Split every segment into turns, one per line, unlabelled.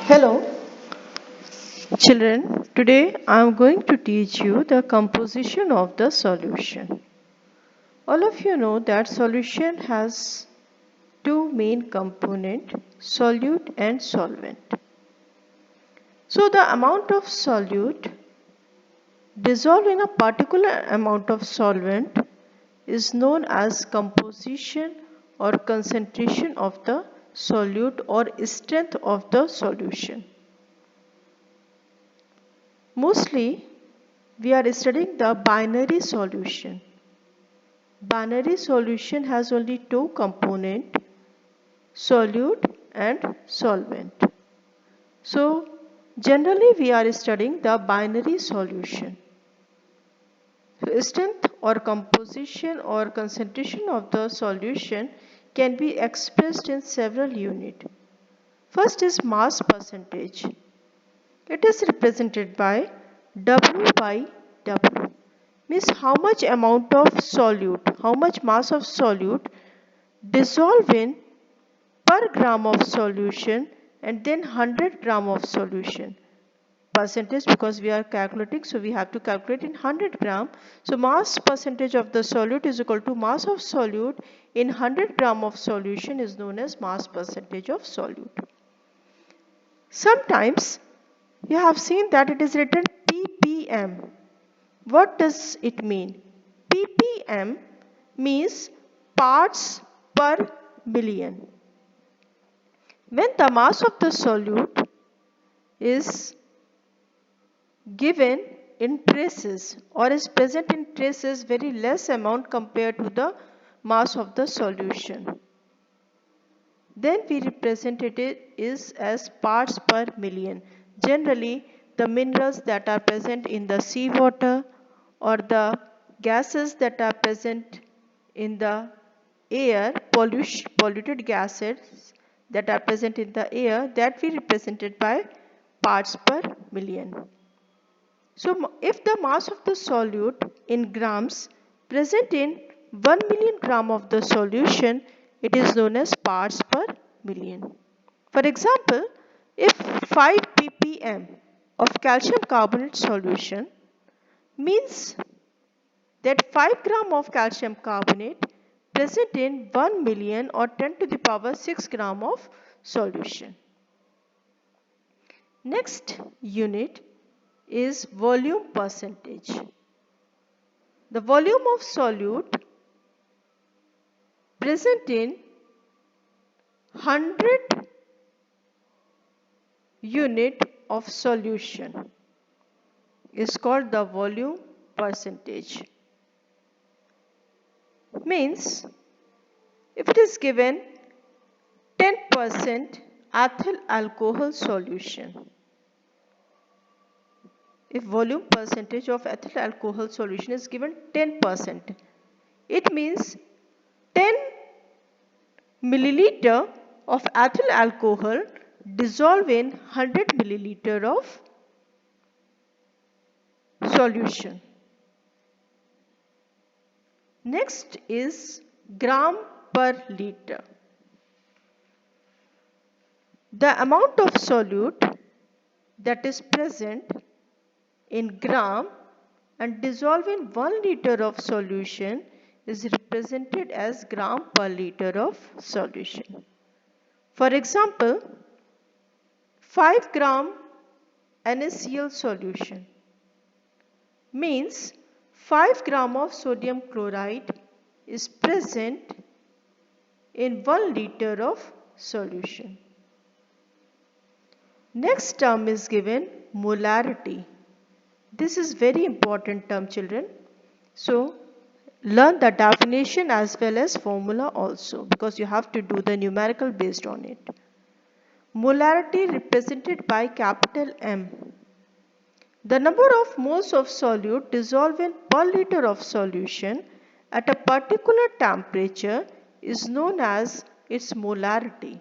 Hello, children. Today I am going to teach you the composition of the solution. All of you know that solution has two main components, solute and solvent. So the amount of solute dissolved in a particular amount of solvent is known as composition or concentration of the solute or strength of the solution. Mostly we are studying the binary solution. Binary solution has only two components, solute and solvent. So generally we are studying the binary solution. So strength or composition or concentration of the solution can be expressed in several units. First is mass percentage. It is represented by W by W. Means how much amount of solute, how much mass of solute dissolve in per gram of solution and then 100 gram of solution. Percentage because we are calculating, so we have to calculate in 100 gram. So mass percentage of the solute is equal to mass of solute in 100 gram of solution is known as mass percentage of solute. Sometimes you have seen that it is written ppm. What does it mean? ppm means parts per million. When the mass of the solute is given in traces or is present in traces very less amount compared to the mass of the solution, then we represent it is as parts per million. Generally, the minerals that are present in the seawater or the gases that are present in the air, polluted gases that are present in the air, that we represented by parts per million. So if the mass of the solute in grams present in 1 million gram of the solution, it is known as parts per million. For example, if 5 ppm of calcium carbonate solution means that 5 gram of calcium carbonate present in 1 million or 10 to the power 6 gram of solution. Next unit is volume percentage. The volume of solute present in 100 unit of solution is called the volume percentage. Means if it is given 10% ethyl alcohol solution, if volume percentage of ethyl alcohol solution is given 10%, it means 10 milliliter of ethyl alcohol dissolve in 100 milliliter of solution. Next is gram per liter. The amount of solute that is present in gram and dissolve in 1 liter of solution is represented as gram per liter of solution. For example, 5 gram NaCl solution means 5 gram of sodium chloride is present in 1 liter of solution. Next term is given molarity. This is very important term, children. So learn the definition as well as formula also, because you have to do the numerical based on it. Molarity represented by capital M. The number of moles of solute dissolved in per liter of solution at a particular temperature is known as its molarity.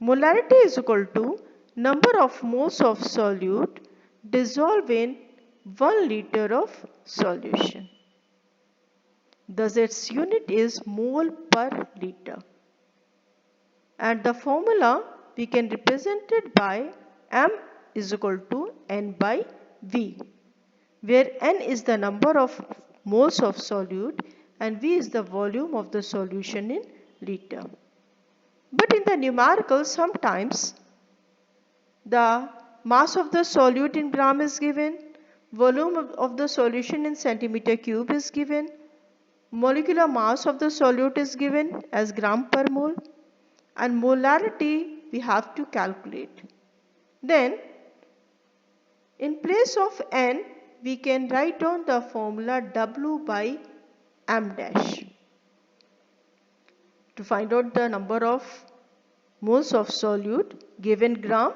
Molarity is equal to number of moles of solute dissolved in 1 liter of solution. Thus its unit is mole per liter. And the formula we can represent it by M is equal to N by V, where N is the number of moles of solute and V is the volume of the solution in liter. But in the numerical, sometimes the mass of the solute in gram is given, volume of the solution in centimeter cube is given, molecular mass of the solute is given as gram per mole, and molarity we have to calculate. Then in place of N, we can write down the formula W by M dash to find out the number of moles of solute given gram,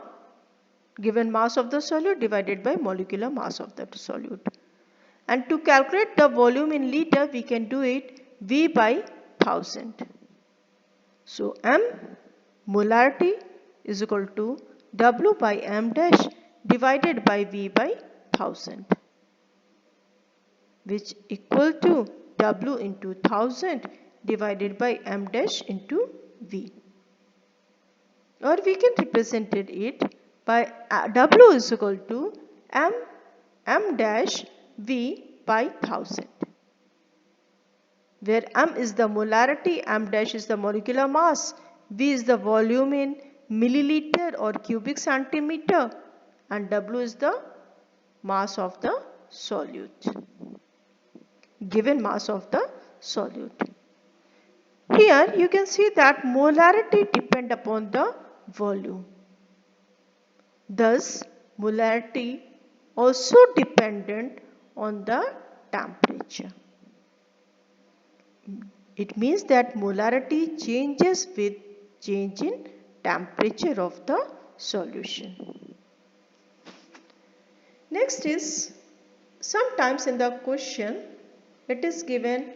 given mass of the solute divided by molecular mass of the solute. And to calculate the volume in liter, we can do it V by 1000. So M molarity is equal to W by M dash divided by V by 1000, which equal to W into 1000 divided by M dash into V. Or we can represent it by W is equal to M dash V by 1000, where M is the molarity, M dash is the molecular mass, V is the volume in milliliter or cubic centimeter, and W is the mass of the solute, given mass of the solute. Here you can see that molarity depends upon the volume. Thus, molarity also dependent on the temperature. It means that molarity changes with change in temperature of the solution. Next is, sometimes in the question it is given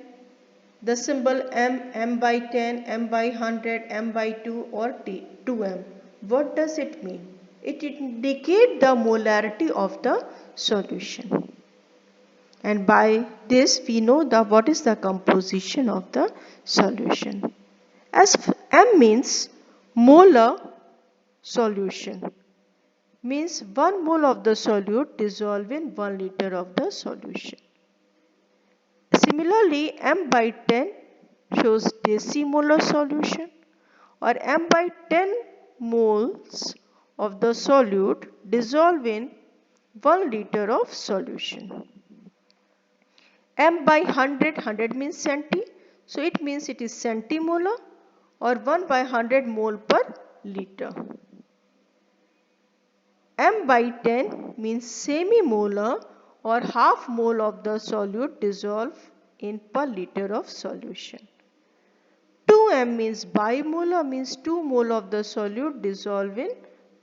the symbol M, M by 10, M by 100, M by 2 or 2M. What does it mean? It indicates the molarity of the solution. And by this we know what is the composition of the solution. As M means molar solution, means 1 mole of the solute dissolved in 1 liter of the solution. Similarly, M by 10 shows decimolar solution, or M by 10 moles of the solute dissolved in 1 liter of solution. M by 100 means centi, so it means it is centimolar or 1 by 100 mole per liter. M by 10 means semimolar or half mole of the solute dissolved in per liter of solution. 2M means bimolar, means 2 mole of the solute dissolved in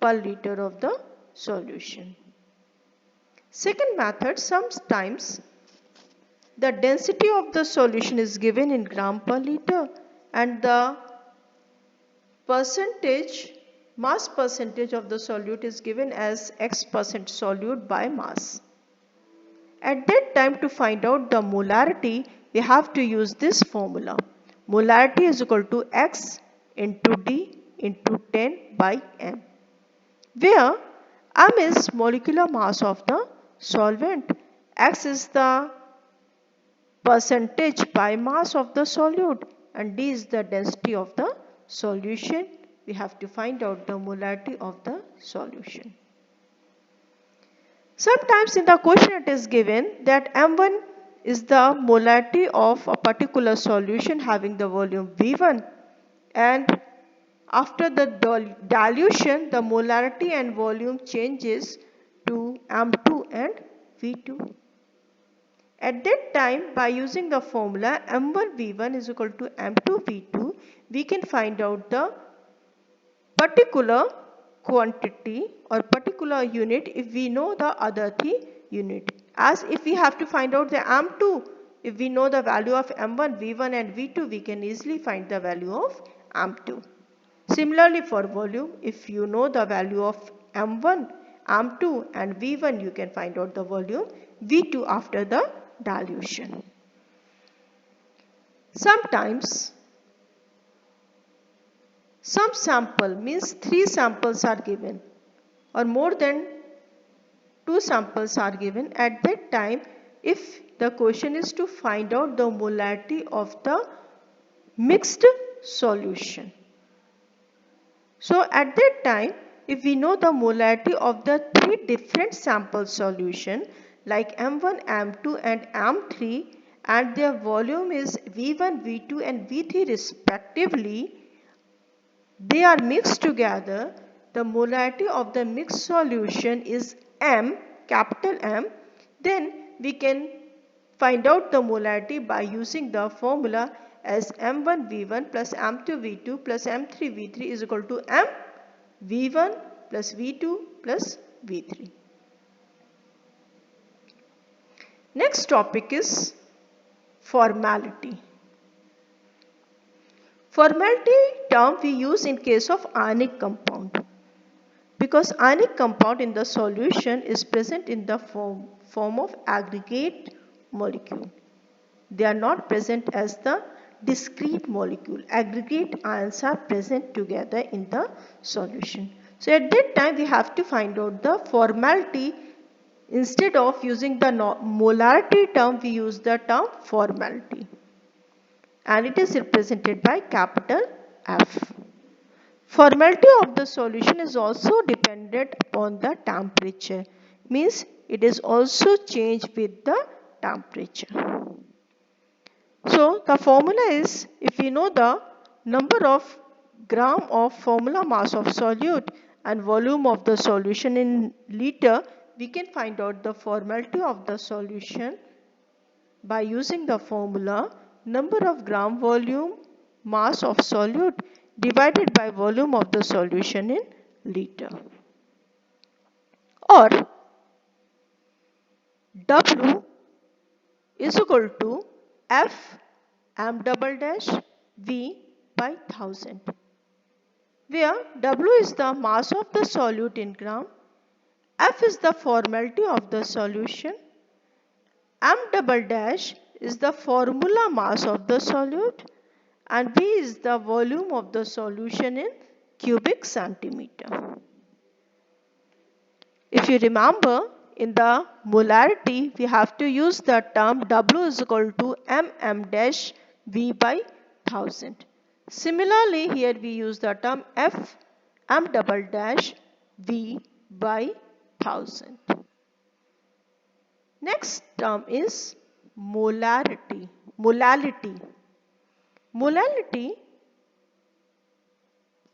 per liter of the solution. Second method, sometimes the density of the solution is given in gram per liter and the mass percentage of the solute is given as X% solute by mass. At that time, to find out the molarity, we have to use this formula. Molarity is equal to X into D into 10 by M, where M is molecular mass of the solvent, X is the percentage by mass of the solute, and D is the density of the solution. We have to find out the molarity of the solution. Sometimes in the question it is given that M1 is the molarity of a particular solution having the volume V1, and after the dilution the molarity and volume changes to M2 and V2. At that time, by using the formula M1 V1 is equal to M2 V2, we can find out the particular quantity or particular unit if we know the other three unit. As if we have to find out the M2, if we know the value of M1, V1 and V2, we can easily find the value of M2. Similarly for volume, if you know the value of M1, M2 and V1, you can find out the volume V2 after the dilution. Sometimes some sample means 3 samples are given or more than 2 samples are given. At that time, if the question is to find out the molarity of the mixed solution. So at that time, if we know the molarity of the 3 different sample solution like M1, M2 and M3 and their volume is V1, V2 and V3 respectively, they are mixed together, the molarity of the mixed solution is M, capital M, then we can find out the molarity by using the formula as M1V1 plus M2V2 plus M3V3 is equal to MV1 plus V2 plus V3. Next topic is formality. Formality term we use in case of ionic compound because ionic compound in the solution is present in the form of aggregate molecule. They are not present as the discrete molecule. Aggregate ions are present together in the solution. So at that time we have to find out the formality. Instead of using the molarity term, we use the term formality. And it is represented by capital F. Formality of the solution is also dependent upon the temperature. Means it is also changed with the temperature. So the formula is, if we know the number of gram of formula mass of solute and volume of the solution in liter, we can find out the formality of the solution by using the formula number of gram volume mass of solute divided by volume of the solution in liter. Or W is equal to F M double dash V by 1000, where W is the mass of the solute in gram, F is the formality of the solution, M double dash is the formula mass of the solute and V is the volume of the solution in cubic centimeter. If you remember, in the molarity, we have to use the term W is equal to mm dash V by 1000. Similarly, here we use the term F m double dash V by 1000. Next term is molarity. Molality. Molality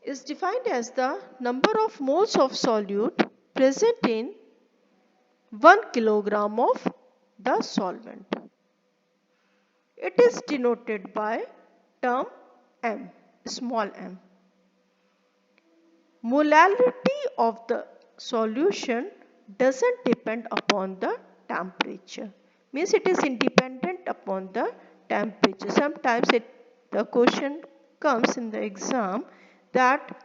is defined as the number of moles of solute present in 1 kilogram of the solvent. It is denoted by term m, small m. Molality of the solution doesn't depend upon the temperature. Means it is independent upon the temperature. Sometimes the question comes in the exam that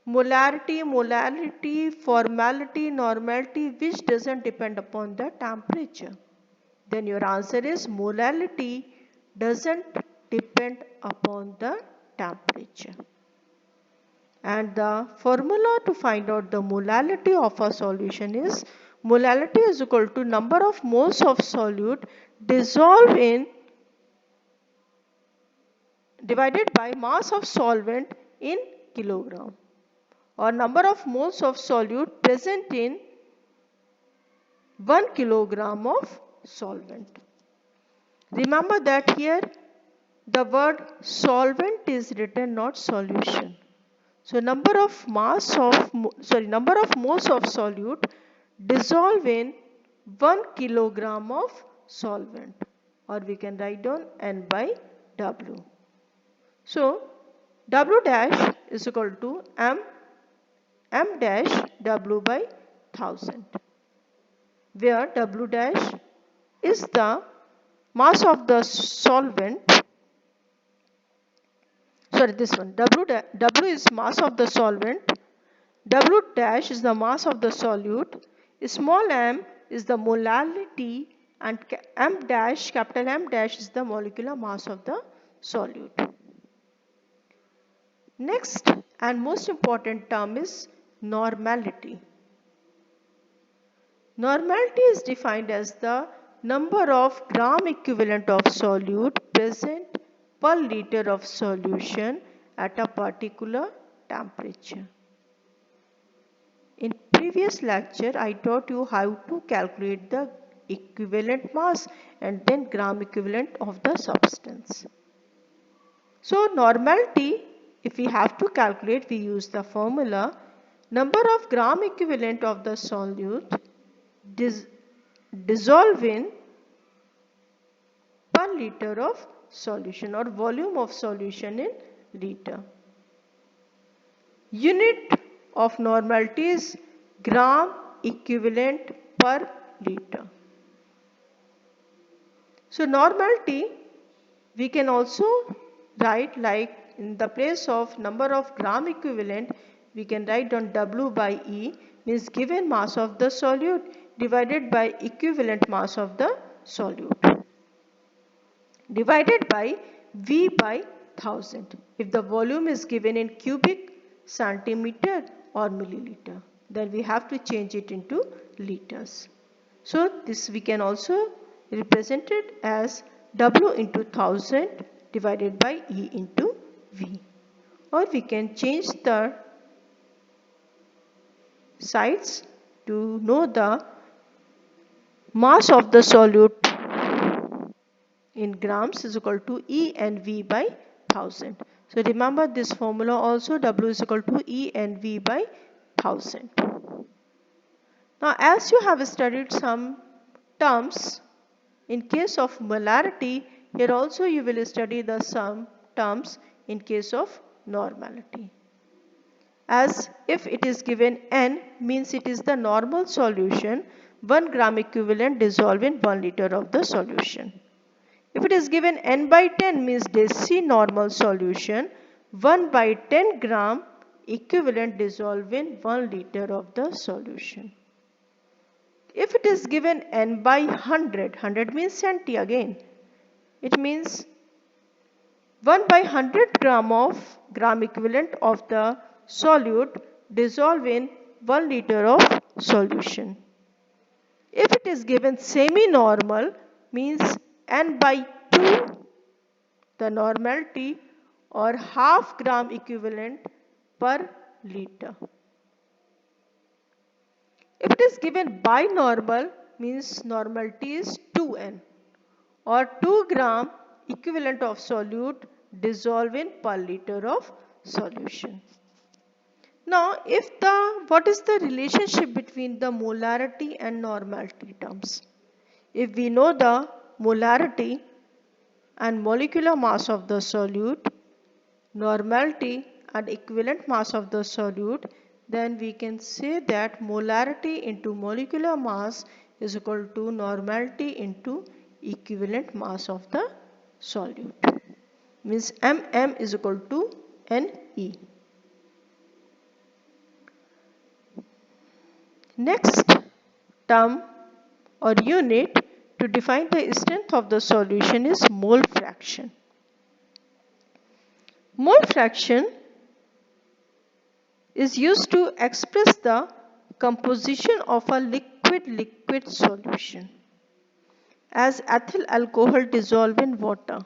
molarity, formality, normality, which doesn't depend upon the temperature. Then your answer is molality doesn't depend upon the temperature. And the formula to find out the molality of a solution is molality is equal to number of moles of solute dissolved in divided by mass of solvent in kilogram, or number of moles of solute present in 1 kilogram of solvent. Remember that here the word solvent is written, not solution. So number of moles of solute dissolved in 1 kilogram of solvent, or we can write down N by W. So W dash is equal to M dash W by 1000, where W dash is the mass of the solvent. Sorry, this one. W is mass of the solvent. W dash is the mass of the solute. Small m is the molality, and M dash, capital M dash, is the molecular mass of the solute. Next and most important term is normality. Normality is defined as the number of gram equivalent of solute present per liter of solution at a particular temperature. In previous lecture, I taught you how to calculate the equivalent mass and then gram equivalent of the substance. So normality, if we have to calculate, we use the formula number of gram equivalent of the solute dissolve in per liter of solution or volume of solution in liter. Unit of normality is gram equivalent per liter. So normality we can also write like in the place of number of gram equivalent, we can write on W by E means given mass of the solute divided by equivalent mass of the solute divided by V by 1000. If the volume is given in cubic centimeter or milliliter, then we have to change it into liters. So this we can also represent it as W into 1000 divided by E into V. Or we can change the sides to know the mass of the solute in grams is equal to E and V by 1000. So remember this formula also, W is equal to E and V by 1000. Now as you have studied some terms in case of molarity, here also you will study the some terms in case of normality. As if it is given N means it is the normal solution, 1 gram equivalent dissolved in 1 liter of the solution. If it is given N by 10 means deci normal solution, 1 by 10 gram equivalent dissolved in 1 liter of the solution. If it is given N by 100 means centi again. It means 1 by 100 gram equivalent of the solute dissolved in 1 liter of solution. If it is given semi-normal means N by 2 the normality or half gram equivalent per liter. If it is given binormal means normality is 2N or 2 gram equivalent of solute dissolved in per liter of solution. Now what is the relationship between the molarity and normality terms? If we know the molarity and molecular mass of the solute, normality and equivalent mass of the solute, then we can say that molarity into molecular mass is equal to normality into equivalent mass of the solute. Means MM is equal to NE. Next term or unit to define the strength of the solution is mole fraction. Mole fraction is used to express the composition of a liquid-liquid solution as ethyl alcohol dissolved in water.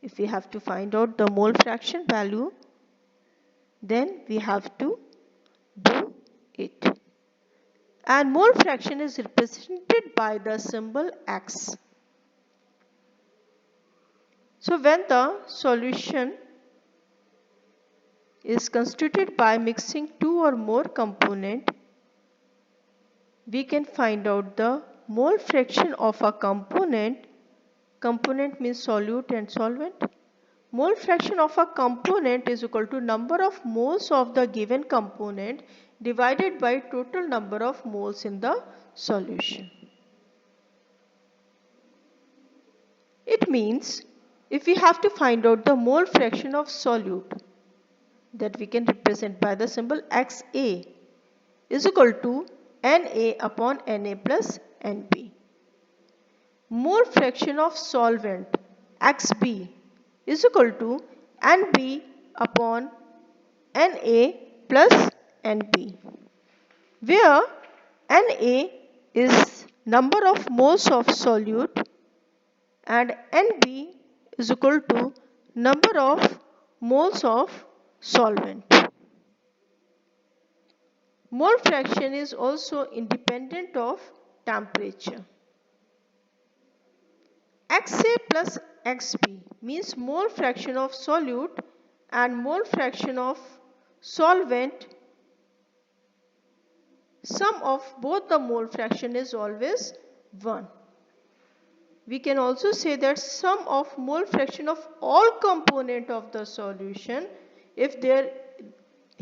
If we have to find out the mole fraction value, then we have to do it. And mole fraction is represented by the symbol X. So when the solution is constituted by mixing two or more components, we can find out the mole fraction of a component. Component means solute and solvent. Mole fraction of a component is equal to number of moles of the given component divided by total number of moles in the solution. It means if we have to find out the mole fraction of solute, that we can represent by the symbol XA is equal to Na upon Na plus Nb. Mole fraction of solvent XB is equal to Nb upon Na plus Nb, where Na is number of moles of solute and Nb is equal to number of moles of solvent. Mole fraction is also independent of temperature. Xa plus Xb means mole fraction of solute and mole fraction of solvent. Sum of both the mole fraction is always 1. We can also say that sum of mole fraction of all component of the solution, if there,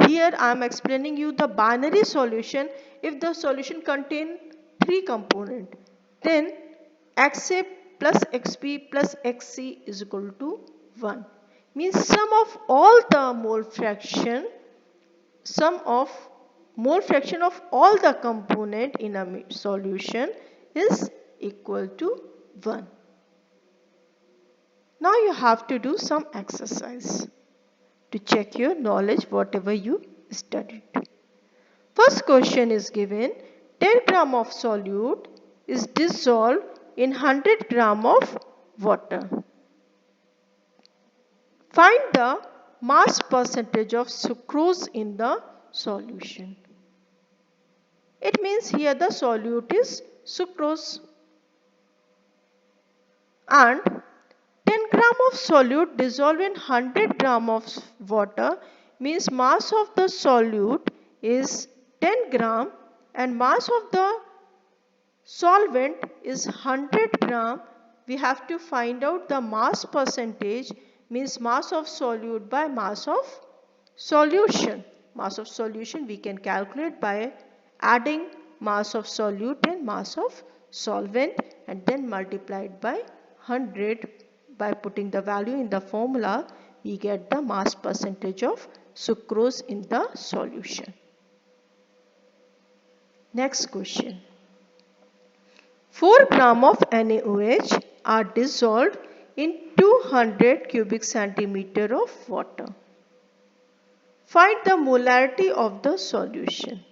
here I am explaining you the binary solution. If the solution contain 3 component, then Xa plus Xb plus Xc is equal to 1. Means sum of all the mole fraction, sum of mole fraction of all the component in a solution is equal to 1. Now you have to do some exercise to check your knowledge whatever you studied. First question is given, 10 gram of solute is dissolved in 100 gram of water. Find the mass percentage of sucrose in the solution. It means here the solute is sucrose, and 10 gram of solute dissolved in 100 gram of water means mass of the solute is 10 gram and mass of the solvent is 100 gram. We have to find out the mass percentage, means mass of solute by mass of solution. Mass of solution we can calculate by adding mass of solute and mass of solvent and then multiplied by 100. By putting the value in the formula, we get the mass percentage of sucrose in the solution. Next question. 4 gram of NaOH are dissolved in 200 cubic centimeter of water. Find the molarity of the solution.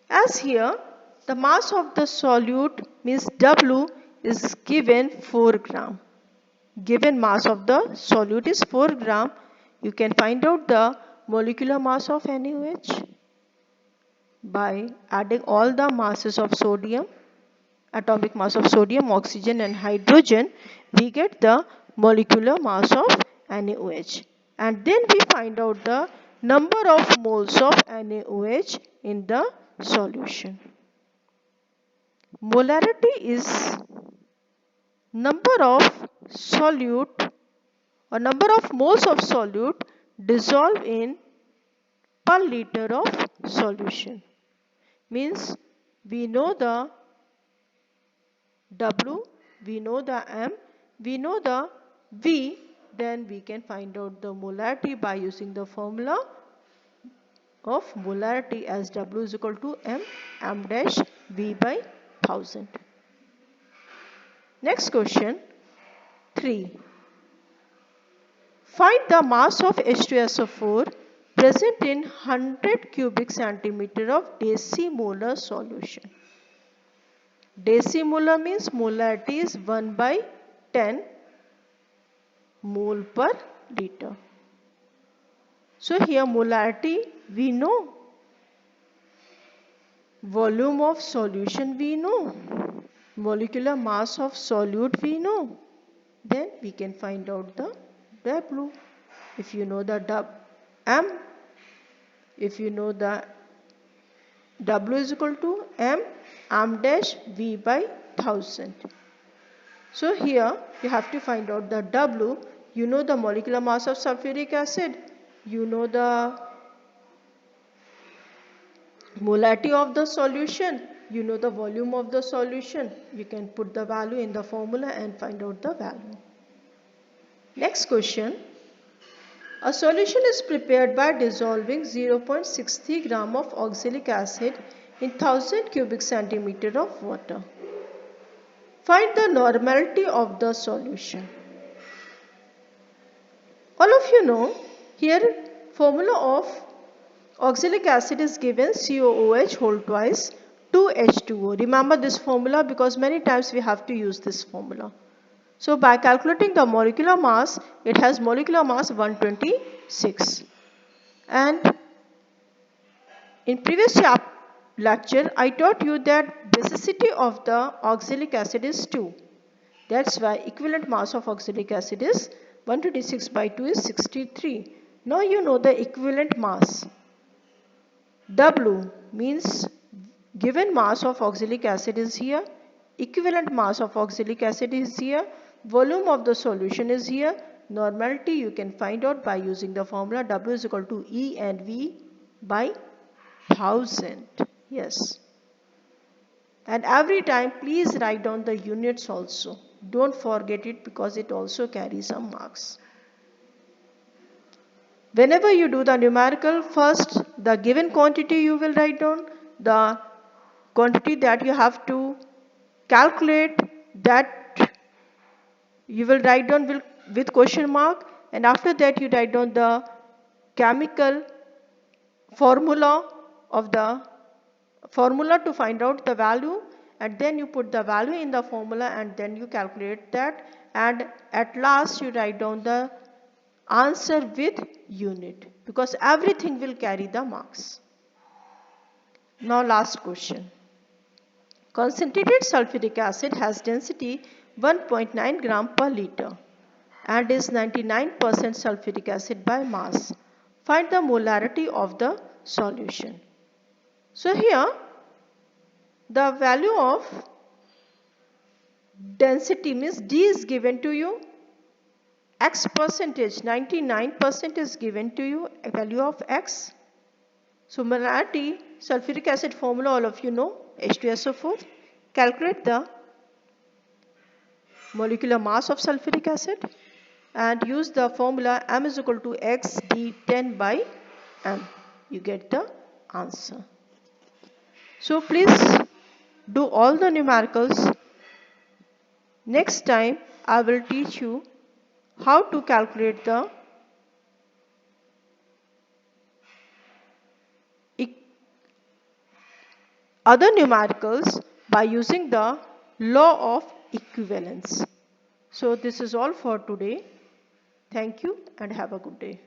As here, the mass of the solute means W is given 4 gram. Given mass of the solute is 4 gram. You can find out the molecular mass of NaOH by adding all the masses of sodium, atomic mass of sodium, oxygen and hydrogen. We get the molecular mass of NaOH. And then we find out the number of moles of NaOH in the solution. Molarity is number of solute or number of moles of solute dissolved in per liter of solution. Means we know the W, we know the M, we know the V, then we can find out the molarity by using the formula of molarity as W is equal to M dash V by 1000. Next question 3. Find the mass of H2SO4 present in 100 cubic centimeter of decimolar solution. Decimolar means molarity is 1 by 10 mole per liter. So here molarity we know, volume of solution we know, molecular mass of solute we know. Then we can find out the W. If you know the M, if you know the W is equal to M dash V by 1000. So here you have to find out the W. You know the molecular mass of sulfuric acid. You know the molarity of the solution. You know the volume of the solution. You can put the value in the formula and find out the value. Next question. A solution is prepared by dissolving 0.63 gram of oxalic acid in 1000 cubic centimeter of water. Find the normality of the solution. All of you know, here formula of oxalic acid is given COOH whole twice 2H2O. Remember this formula because many times we have to use this formula. So by calculating the molecular mass, it has molecular mass 126. And in previous lecture, I taught you that basicity of the oxalic acid is 2. That's why equivalent mass of oxalic acid is 126 by 2 is 63. Now you know the equivalent mass. W means given mass of oxalic acid is here, equivalent mass of oxalic acid is here, volume of the solution is here, normality you can find out by using the formula W is equal to E and V by 1000. Yes. And every time please write down the units also. Don't forget it because it also carries some marks. Whenever you do the numerical, first the given quantity you will write down, the quantity that you have to calculate that you will write down with question mark, and after that you write down the chemical formula of the formula to find out the value, and then you put the value in the formula and then you calculate that, and at last you write down the answer with unit because everything will carry the marks. Now last question. Concentrated sulfuric acid has density 1.9 gram per liter and is 99% sulfuric acid by mass. Find the molarity of the solution. So here the value of density means D is given to you, X percentage 99% is given to you, a value of X. So molarity sulfuric acid formula all of you know, H2SO4. Calculate the molecular mass of sulfuric acid and use the formula M is equal to X D10 by M. You get the answer. So please do all the numericals. Next time I will teach you how to calculate the other numericals by using the law of equivalence. So this is all for today. Thank you and have a good day.